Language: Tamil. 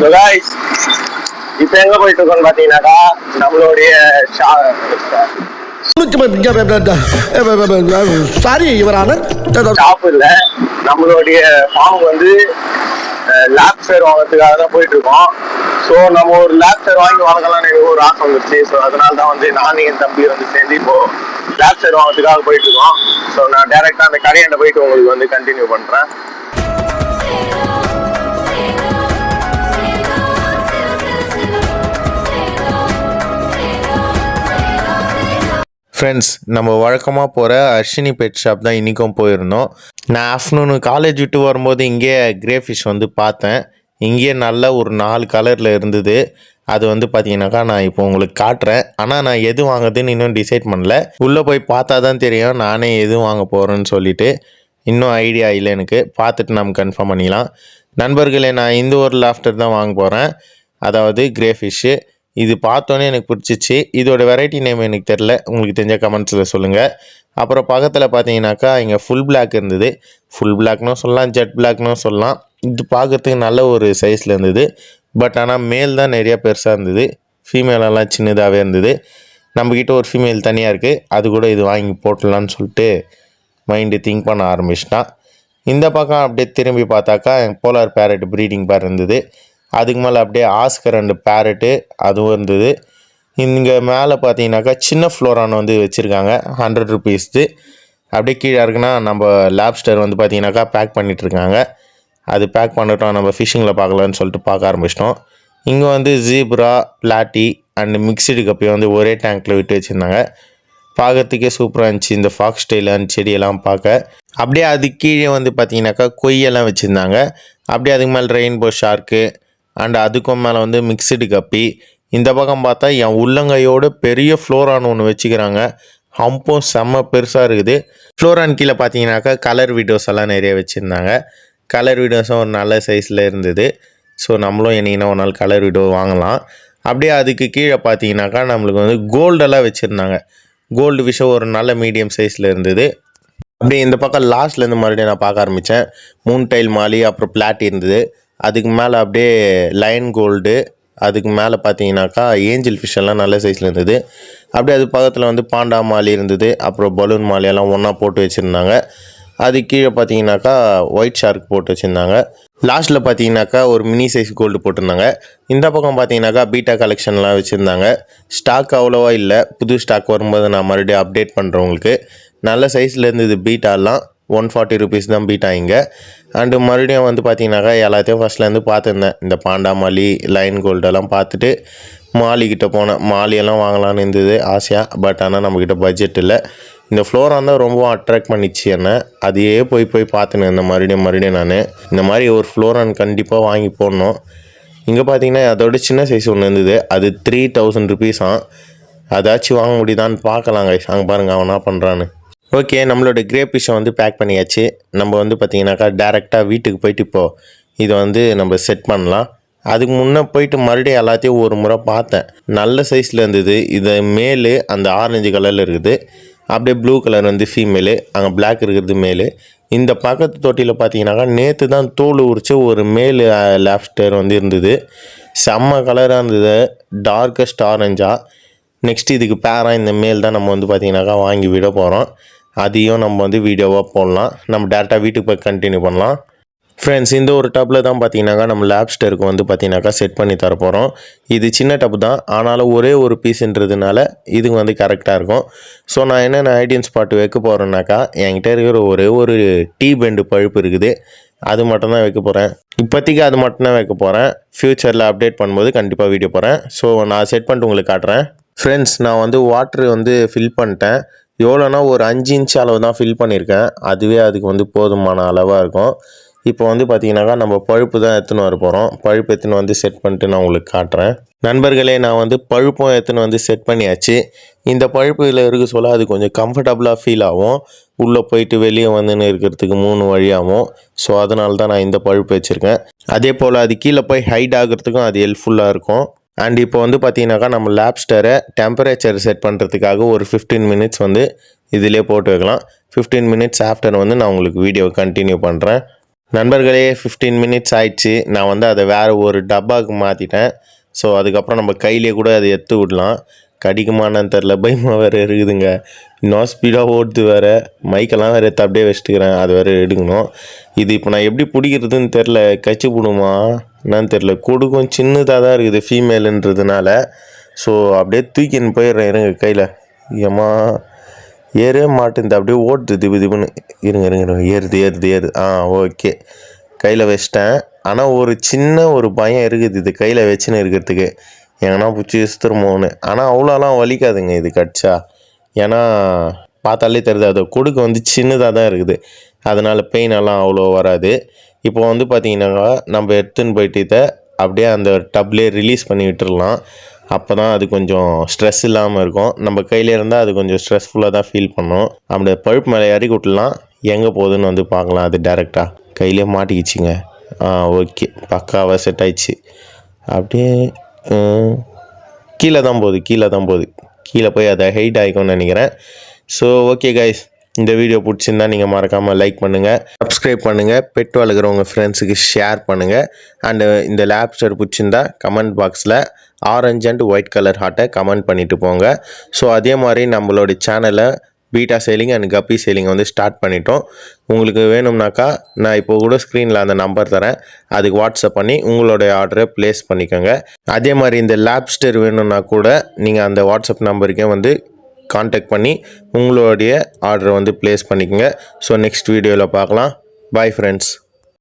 So guys, இப்போ எங்க போயிட்டு இருக்கோம்னு பாத்தீங்கன்னாக்கா நம்மளுடைய சாரி இவரான ஷாப் இல்ல நம்மளுடைய ஃபார்ம் வந்து லேப் சேர் வாங்கிறதுக்காக தான் போயிட்டு இருக்கோம். ஸோ நம்ம ஒரு லேப் சேர் வாங்கி வாங்கலாம்னு எனக்கு ஒரு ஆசை வந்துருச்சு. ஸோ அதனால தான் வந்து நானும் என் தம்பி வந்து சேர்ந்து இப்போ லேப் சேர் வாங்கிறதுக்காக போயிட்டு இருக்கோம். ஸோ நான் டைரக்டா அந்த கடையாண்ட போயிட்டு உங்களுக்கு வந்து கண்டினியூ பண்றேன். ஃப்ரெண்ட்ஸ், நம்ம வழக்கமாக போகிற அர்ஷினி பெட் ஷாப் தான் இன்றைக்கும் போயிருந்தோம். நான் ஆஃப்டர்நூனு காலேஜ் விட்டு வரும்போது இங்கே கிரே ஃபிஷ் வந்து பார்த்தேன். இங்கேயே நல்ல ஒரு 4 கலரில் இருந்தது. அது வந்து பார்த்தீங்கன்னாக்கா நான் இப்போ உங்களுக்கு காட்டுறேன். ஆனால் நான் எது வாங்குறதுன்னு இன்னும் டிசைட் பண்ணல. உள்ளே போய் பார்த்தா தான் தெரியும் நானே எது வாங்க போகிறேன்னு சொல்லிட்டு. இன்னும் ஐடியா இல்லை எனக்கு. பார்த்துட்டு நம்ம கன்ஃபார்ம் பண்ணிக்கலாம். நண்பர்களே, நான் இந்த ஒரு லாஃப்டர் தான் வாங்க போகிறேன். அதாவது கிரே ஃபிஷ்ஷு. இது பார்த்தோன்னே எனக்கு பிடிச்சிச்சு. இதோட வெரைட்டி நேம் எனக்கு தெரில. உங்களுக்கு தெரிஞ்ச கமெண்ட்ஸில் சொல்லுங்கள். அப்புறம் பக்கத்தில் பார்த்தீங்கன்னாக்கா இங்கே ஃபுல் பிளாக் இருந்தது. ஃபுல் பிளாக்னும் சொல்லலாம், ஜெட் பிளாக்னும் சொல்லலாம். இது பார்க்கறதுக்கு நல்ல ஒரு சைஸில் இருந்தது. பட் ஆனால் மேல் தான் நிறையா பெருசாக இருந்தது, ஃபீமேலெல்லாம் சின்னதாகவே இருந்தது. நம்மக்கிட்ட ஒரு ஃபீமேல் தனியாக இருக்குது. அது கூட இது வாங்கி போட்டலான்னு சொல்லிட்டு மைண்டு திங்க் பண்ண ஆரம்பிச்சிட்டான். இந்த பக்கம் அப்படியே திரும்பி பார்த்தாக்கா போலார் பேரட் ப்ரீடிங் பேர் இருந்தது. அதுக்கு மேலே அப்படியே ஆஸ்கர் அண்டு பேரட்டு அதுவும் இருந்தது. இங்கே மேலே பார்த்தீங்கன்னாக்கா சின்ன ஃப்ளோரான் வந்து வச்சுருக்காங்க, 100 ருபீஸ்து. அப்படியே கீழே இருக்குன்னா நம்ம லாப்ஸ்டர் வந்து பார்த்தீங்கன்னாக்கா பேக் பண்ணிகிட்ருக்காங்க. அது பேக் பண்ணிட்டோம், நம்ம ஃபிஷ்ஷிங்கில் பார்க்கலான்னு சொல்லிட்டு பார்க்க ஆரம்பிச்சிட்டோம். இங்கே வந்து ஜீப்ரா, பிளாட்டி அண்டு மிக்சடு கப்பையை வந்து ஒரே டேங்க்கில் விட்டு வச்சுருந்தாங்க. பார்க்கறதுக்கே சூப்பராக இருந்துச்சு இந்த ஃபாக்ஸ் ஸ்டைலான செடியெல்லாம் பார்க்க. அப்படியே அது கீழே வந்து பார்த்தீங்கன்னாக்கா கொய்யெல்லாம் வச்சுருந்தாங்க. அப்படியே அதுக்கு மேலே ரெயின்போ ஷார்க்கு அண்ட் அதுக்கும் மேலே வந்து மிக்சடு கப்பி. இந்த பக்கம் பார்த்தா என் உள்ளங்கையோட பெரிய ஃப்ளோரான் ஒன்று வச்சுக்கிறாங்க. ஹம்பும் செம்ம பெருசாக இருக்குது. ஃப்ளோரான் கீழே பார்த்தீங்கன்னாக்கா கலர் வீடியோஸ் எல்லாம் நிறைய வச்சுருந்தாங்க. கலர் வீடியோஸும் ஒரு நல்ல சைஸில் இருந்தது. ஸோ நம்மளும் என்னைக்குன்னா ஒரு நாள் கலர் வீடியோ வாங்கலாம். அப்படியே அதுக்கு கீழே பார்த்தீங்கன்னாக்கா நம்மளுக்கு வந்து கோல்டெல்லாம் வச்சுருந்தாங்க. கோல்டு ஃபிஷ்ஷும் ஒரு நல்ல மீடியம் சைஸில் இருந்தது. அப்படியே இந்த பக்கம் லாஸ்ட்லேருந்து மறுபடியும் நான் பார்க்க ஆரம்பித்தேன். 3 டைல் மாலி, அப்புறம் பிளாட்டி இருந்தது. அதுக்கு மேலே அப்படியே லைன் கோல்டு, அதுக்கு மேலே பார்த்தீங்கன்னாக்கா ஏஞ்சல் ஃபிஷ் எல்லாம் நல்ல சைஸில் இருந்தது. அப்படியே அது பக்கத்தில் வந்து பாண்டா மாலி இருந்தது, அப்புறம் பலூன் மாலியெல்லாம் ஒன்றா போட்டு வச்சுருந்தாங்க. அது கீழே பார்த்தீங்கன்னாக்கா ஒயிட் ஷார்க் போட்டு வச்சுருந்தாங்க. லாஸ்ட்டில் பார்த்தீங்கன்னாக்கா ஒரு மினி சைஸ் கோல்டு போட்டிருந்தாங்க. இந்த பக்கம் பார்த்தீங்கன்னாக்கா பீட்டா கலெக்ஷன்லாம் வச்சுருந்தாங்க. ஸ்டாக் அவ்வளோவா இல்லை, புது ஸ்டாக் வரும்போது நான் மறுபடியும் அப்டேட் பண்ணுறேன் உங்களுக்கு. நல்ல சைஸில் இருந்தது பீட்டாலாம். 140 ருபீஸ் தான் பீட்டா இங்கே. அண்டு மறுபடியும் வந்து பார்த்தீங்கன்னாக்கா எல்லாத்தையும் ஃபஸ்ட்லேருந்து பார்த்துருந்தேன். இந்த பாண்டா மாலி, லைன் கோல்டெல்லாம் பார்த்துட்டு மாலிக்கிட்ட போனேன். மாலியெல்லாம் வாங்கலான்னு இருந்தது ஆசையாக. பட் ஆனால் நம்மக்கிட்ட பட்ஜெட் இல்லை. இந்த ஃப்ளோரான் தான் ரொம்ப அட்ராக்ட் பண்ணிச்சு என்ன. அதையே போய் பார்த்துன்னு இருந்தேன் மறுபடியும் நான். இந்த மாதிரி ஒரு ஃப்ளோரான் கண்டிப்பாக வாங்கி போடணும். இங்கே பார்த்தீங்கன்னா அதோட சின்ன சைஸ் ஒன்று இருந்தது. அது 3000 ருபீஸாம். அதாச்சும் வாங்க முடியுதான்னு பார்க்கலாங்க. அங்கே பாருங்கள் அவன் என்ன பண்ணுறான்னு. ஓகே, நம்மளோட கிரே ஃபிஷ்ஷை வந்து பேக் பண்ணியாச்சு. நம்ம வந்து பார்த்திங்கனாக்கா டேரெக்டாக வீட்டுக்கு போயிட்டு இப்போது இதை வந்து நம்ம செட் பண்ணலாம். அதுக்கு முன்னே போயிட்டு மறுபடியும் எல்லாத்தையும் ஒரு முறை பார்த்தேன். நல்ல சைஸில் இருந்தது. இது மேலு அந்த ஆரஞ்சு கலரில் இருக்குது. அப்படியே ப்ளூ கலர் வந்து ஃபீமேலு, அங்கே பிளாக் இருக்கிறது மேலு. இந்த பக்கத்து தொட்டியில் பார்த்தீங்கன்னாக்கா நேற்று தான் தோல் உரிச்சு ஒரு மேலு லாப்ஸ்டர் வந்து இருந்தது. செம்ம கலராக இருந்தது, டார்க்கஸ்ட் ஆரஞ்சாக. நெக்ஸ்ட் இதுக்கு பேராக இந்த மேல் தான் நம்ம வந்து பார்த்திங்கனாக்கா வாங்கி விட போகிறோம். அதையும் நம்ம வந்து வீடியோவாக போடலாம். நம்ம டேரெக்டாக வீட்டுக்கு போய் கண்டினியூ பண்ணலாம். ஃப்ரெண்ட்ஸ், இந்த ஒரு டப்பில் தான் பார்த்தீங்கன்னாக்கா நம்ம லாப்ஸ்டருக்கு வந்து பார்த்தீங்கன்னாக்கா செட் பண்ணி தர போகிறோம். இது சின்ன டப்பு தான், ஆனாலும் ஒரே ஒரு பீஸுன்றதுனால இதுக்கு வந்து கரெக்டாக இருக்கும். ஸோ நான் என்னென்ன ஐடியன் ஸ்பாட் வைக்க போகிறேன்னாக்கா என்கிட்ட இருக்கிற ஒரே ஒரு டீ பெண்டு பழுப்பு இருக்குது. அது மட்டும்தான் வைக்க போகிறேன். இப்போதைக்கு அது மட்டும்தான் வைக்க போகிறேன். ஃப்யூச்சரில் அப்டேட் பண்ணும்போது கண்டிப்பாக வீடியோ போகிறேன். ஸோ நான் செட் பண்ணிட்டு உங்களுக்கு காட்டுறேன். ஃப்ரெண்ட்ஸ், நான் வந்து வாட்ரு வந்து ஃபில் பண்ணிட்டேன். எவ்வளோனா ஒரு 5 இன்ச் அளவு தான் ஃபில் பண்ணியிருக்கேன். அதுவே அதுக்கு வந்து போதுமான அளவாக இருக்கும். இப்போ வந்து பார்த்தீங்கன்னாக்கா நம்ம பழுப்பு தான் எடுத்துன்னு வர போகிறோம். பழுப்பு எடுத்துன்னு வந்து செட் பண்ணிட்டு நான் உங்களுக்கு காட்டுறேன். நண்பர்களே, நான் வந்து பழுப்பும் எடுத்துன்னு வந்து செட் பண்ணியாச்சு. இந்த பழுப்பில் இருக்க சொல்ல அது கொஞ்சம் கம்ஃபர்டபுளாக ஃபீல் ஆகும். உள்ளே போயிட்டு வெளியே வந்துன்னு இருக்கிறதுக்கு 3 வழியாகும். ஸோ அதனால தான் நான் இந்த பழுப்பு வச்சுருக்கேன். அதே போல் அது கீழே போய் ஹைட் ஆகிறதுக்கும் அது ஹெல்ப்ஃபுல்லாக இருக்கும். அண்ட் இப்போ வந்து பார்த்தீங்கன்னாக்கா நம்ம லாப்ஸ்டரை டெம்பரேச்சர் செட் பண்ணுறதுக்காக ஒரு 15 மினிட்ஸ் வந்து இதிலே போட்டு வைக்கலாம். 15 மினிட்ஸ் ஆஃப்டர் வந்து நான் உங்களுக்கு வீடியோ கண்டினியூ பண்ணுறேன். நண்பர்களே 15 மினிட்ஸ் ஆயிடுச்சு. நான் வந்து அதை வேறு ஒரு டப்பாவுக்கு மாற்றிட்டேன். ஸோ அதுக்கப்புறம் நம்ம கையிலே கூட அதை எடுத்து விடலாம். கடிக்குமான்னு தெரில, பயமாக வேறு இருக்குதுங்க. இன்னும் ஸ்பீடாக ஓடுது வேறு. மைக்கெல்லாம் வேறு எடுத்து அப்படியே வச்சுட்டுக்கிறேன், அது வேறு எடுக்கணும். இது இப்போ நான் எப்படி பிடிக்கிறதுன்னு தெரில, கச்சி போடுமா என்னன்னு தெரில. கொடுக்கும் சின்னதாக தான் இருக்குது ஃபீமேலுன்றதுனால. ஸோ அப்படியே தூக்கின்னு போயிடுறேன் இருங்க கையில். ஏம்மா ஏறவே மாட்டேங்குது, அப்படியே ஓடுது திபு திபுன்னு. இருங்க ஏறுது. ஓகே, கையில் வச்சிட்டேன். ஆனால் ஒரு சின்ன ஒரு பயம் இருக்குது இது கையில் வச்சுன்னு இருக்கிறதுக்கு, எங்கன்னா பிடிச்சி இசுத்துருமோன்னு. ஆனால் அவ்வளோலாம் வலிக்காதுங்க இது கடிச்சா. ஏன்னா பார்த்தாலே தெரியுது, அது கொடுக்க வந்து சின்னதாக தான் இருக்குது, அதனால் பெயினெல்லாம் அவ்வளோ வராது. இப்போ வந்து பார்த்திங்கனாக்கா நம்ம எடுத்துன்னு போயிட்டு இதை அப்படியே அந்த டப்லேயே ரிலீஸ் பண்ணி விட்டுடலாம். அப்போ தான் அது கொஞ்சம் ஸ்ட்ரெஸ் இல்லாமல் இருக்கும். நம்ம கையிலே இருந்தால் அது கொஞ்சம் ஸ்ட்ரெஸ்ஃபுல்லாக தான் ஃபீல் பண்ணும். அப்படியே பழுப்பு மேலே இறக்கி விட்டுலாம், எங்கே போகுதுன்னு வந்து பார்க்கலாம். அது டேரெக்டாக கையிலே மாட்டிக்கிச்சிங்க. ஓகே, பக்காவாக செட் ஆயிடுச்சு. அப்படியே கீழே தான் போகுது. கீழே போய் அதை ஹைட் ஆகிக்கும்னு நினைக்கிறேன். ஸோ ஓகே கைஸ், இந்த வீடியோ பிடிச்சிருந்தா நீங்கள் மறக்காமல் லைக் பண்ணுங்கள், சப்ஸ்கிரைப் பண்ணுங்கள், பெட் வளர்க்குற உங்கள் ஃப்ரெண்ட்ஸுக்கு ஷேர் பண்ணுங்கள். அண்டு இந்த லேப்ஸ்டர் பிடிச்சிருந்தா கமெண்ட் பாக்ஸில் ஆரஞ்சு அண்ட் ஒயிட் கலர் ஹார்ட்டை கமெண்ட் பண்ணிவிட்டு போங்க. ஸோ அதே மாதிரி நம்மளோட சேனலை betta selling and guppy selling வந்து ஸ்டார்ட் பண்ணிட்டோம். உங்களுக்கு வேணும்னாக்கா நான் இப்போ கூட ஸ்க்ரீனில் அந்த நம்பர் தரேன், அதுக்கு வாட்ஸ்அப் பண்ணி உங்களுடைய ஆர்டரை ப்ளேஸ் பண்ணிக்கோங்க. அதே மாதிரி இந்த லேப்ஸ்டர் வேணும்னா கூட நீங்கள் அந்த வாட்ஸ்அப் நம்பருக்கே வந்து கான்டாக்ட் பண்ணி உங்களுடைய ஆர்டரை வந்து ப்ளேஸ் பண்ணிக்கோங்க. ஸோ நெக்ஸ்ட் வீடியோவில் பார்க்கலாம். Bye friends.